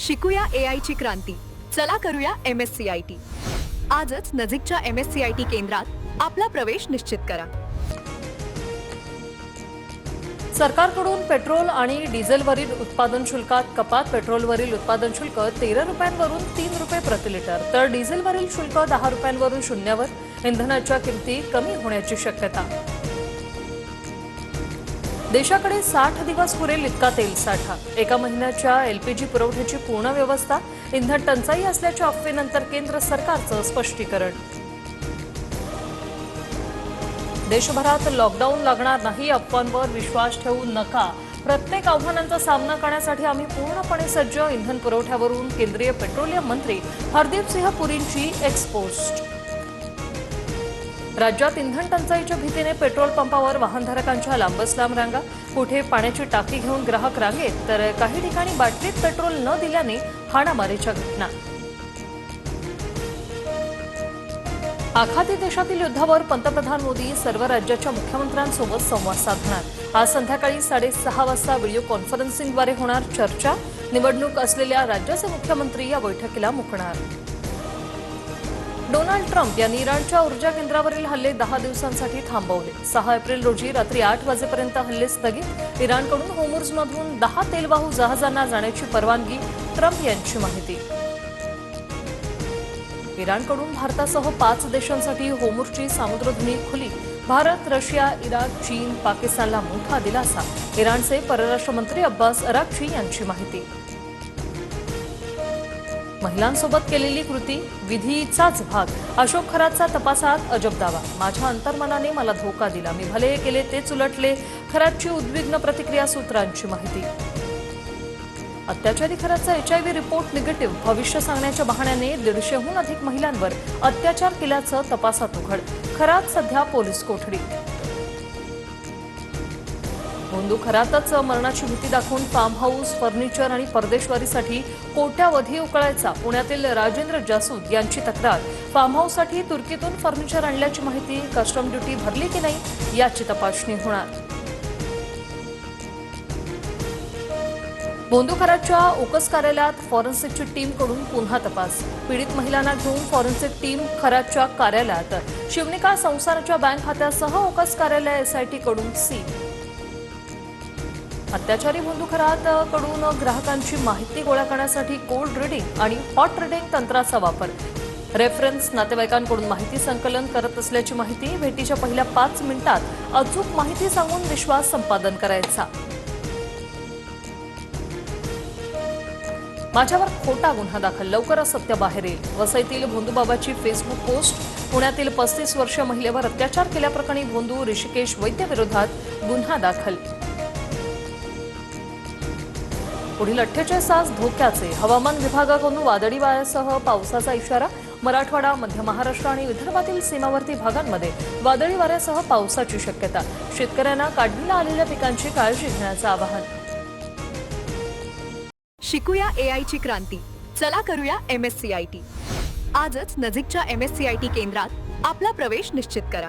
शिकूया AI ची क्रांती. चला करूया MSCIT. आजच नजीकच्या MSCIT केंद्रात आपला प्रवेश निश्चित करा. सरकारकडून पेट्रोल आणि डिझेलवरील उत्पादन शुल्कात कपात. पेट्रोलवरील उत्पादन शुल्क 13 रुपयांवरून 3 रुपये प्रति लिटर तर डिझेलवरील शुल्क 10 रुपयांवरून शून्यावर. इंधनाच्या किमती कमी होण्याची शक्यता. देशाकडे 60 दिवस पुरेल इतका तेल साठा. एका महिन्याच्या LPG पुरवठ्याची पूर्ण व्यवस्था. इंधन टंचाई असल्याच्या अफवेनंतर केंद्र सरकारचं स्पष्टीकरण. देशभरात लॉकडाऊन लागणार नाही, अफवांवर विश्वास ठेवू नका. प्रत्येक आव्हानांचा सामना करण्यासाठी आम्ही पूर्णपणे सज्ज. इंधन पुरवठ्यावरून केंद्रीय पेट्रोलियम मंत्री हरदीप सिंह पुरींची एक्सपोस्ट. राज्यात इंधन टंचाईच्या भीतीने पेट्रोल पंपावर वाहनधारकांच्या लांबच लांब रांगा. कुठे पाण्याची टाकी घेऊन ग्राहक रांगेत तर काही ठिकाणी बाटलीत पेट्रोल न दिल्याने हाणामारीच्या घटना. आखाती देशातील युद्धावर पंतप्रधान मोदी सर्व राज्याच्या मुख्यमंत्र्यांसोबत संवाद साधणार. आज संध्याकाळी 6:30 वाजता व्हिडिओ कॉन्फरन्सिंगद्वारे होणार चर्चा. निवडणूक असलेल्या राज्याचे मुख्यमंत्री या बैठकीला मुकणार. डोनाल्ड ट्रम्प यांनी इराणच्या ऊर्जा केंद्रावरील हल्ले 10 दिवसांसाठी थांबवले. 6 एप्रिल रोजी रात्री 8 वाजेपर्यंत हल्ले स्थगित. इराणकडून होर्मुझमधून 10 तेलवाहू जहाजांना जाण्याची परवानगी. ट्रम्प यांची माहिती. इराणकडून भारतासह 5 देशांसाठी होर्मुझची सामुद्रधुनी खुली. भारत, रशिया, इराक, चीन, पाकिस्तानला मोठा दिलासा. इराणचे परराष्ट्र मंत्री अब्बास अराक्ची यांची माहिती. महिलांसोबत केलेली कृती विधीचाच भाग. अशोक खरातचा तपासात अजब दावा. माझ्या अंतर्मनाने मला धोका दिला, मी भले केले तेच उलटले. खरातची उद्विग्न प्रतिक्रिया. सूत्रांची माहिती. अत्याचारी खरातचा HIV रिपोर्ट निगेटिव्ह. भविष्य सांगण्याच्या बहाण्याने 150हून अधिक महिलांवर अत्याचार केल्याचं तपासात उघड. खरात सध्या पोलीस कोठडीत. भोंदू खरातच मरणाची भीती दाखवून फार्म हाऊस, फर्निचर आणि परदेशवारीसाठी कोट्यावधी उकळायचा. पुण्यातील राजेंद्र जासूद यांची तक्रार. फार्म हाऊससाठी तुर्कीतून फर्निचर आणल्याची माहिती. कस्टम ड्युटी भरली की नाही याची तपासणी होणार. भोंदू खरातच्या ओकस कार्यालयात फॉरेन्सिकची टीमकडून पुन्हा तपास. पीडित महिलांना घेऊन फॉरेन्सिक टीम खरातच्या कार्यालयात. शिवनिका संसाराच्या बँक खात्यासह ओकस कार्यालय SIT कडून सील. अत्याचारी भोंदू खरात कडून ग्राहकांची माहिती गोळा करण्यासाठी कोल्ड रीडिंग आणि हॉट रीडिंग तंत्राचा वापर. रेफरन्स नातेवाईकांकडून माहिती संकलन करत असल्याची माहिती. भेटीच्या पहिल्या 5 मिनिटात अचूक माहिती सांगून विश्वास संपादन करायचा. माझ्यावर खोटा गुन्हा दाखल, लवकरच सत्य बाहेर येईल. वसईतील भोंदूबाबाची फेसबुक पोस्ट. पुण्यातील 35 वर्षीय महिलेवर अत्याचार केल्याप्रकरणी भोंदू ऋषिकेश वैद्य विरोधात गुन्हा दाखल. पुढील 48 तास धोक्याचे. हवामान विभागाकडून वादळी वाऱ्यासह पावसाचा इशारा. मराठवाडा, मध्य महाराष्ट्र आणि विदर्भातील सीमावर्ती भागांमध्ये वादळी वाऱ्यासह पावसाची शक्यता. शेतकऱ्यांना काढणीला आलेल्या पिकांची काळजी घेण्याचं आवाहन. शिकूया AI ची क्रांती. चला करूया MSCIT. आजच नजीकच्या MSCIT केंद्रात आपला प्रवेश निश्चित करा.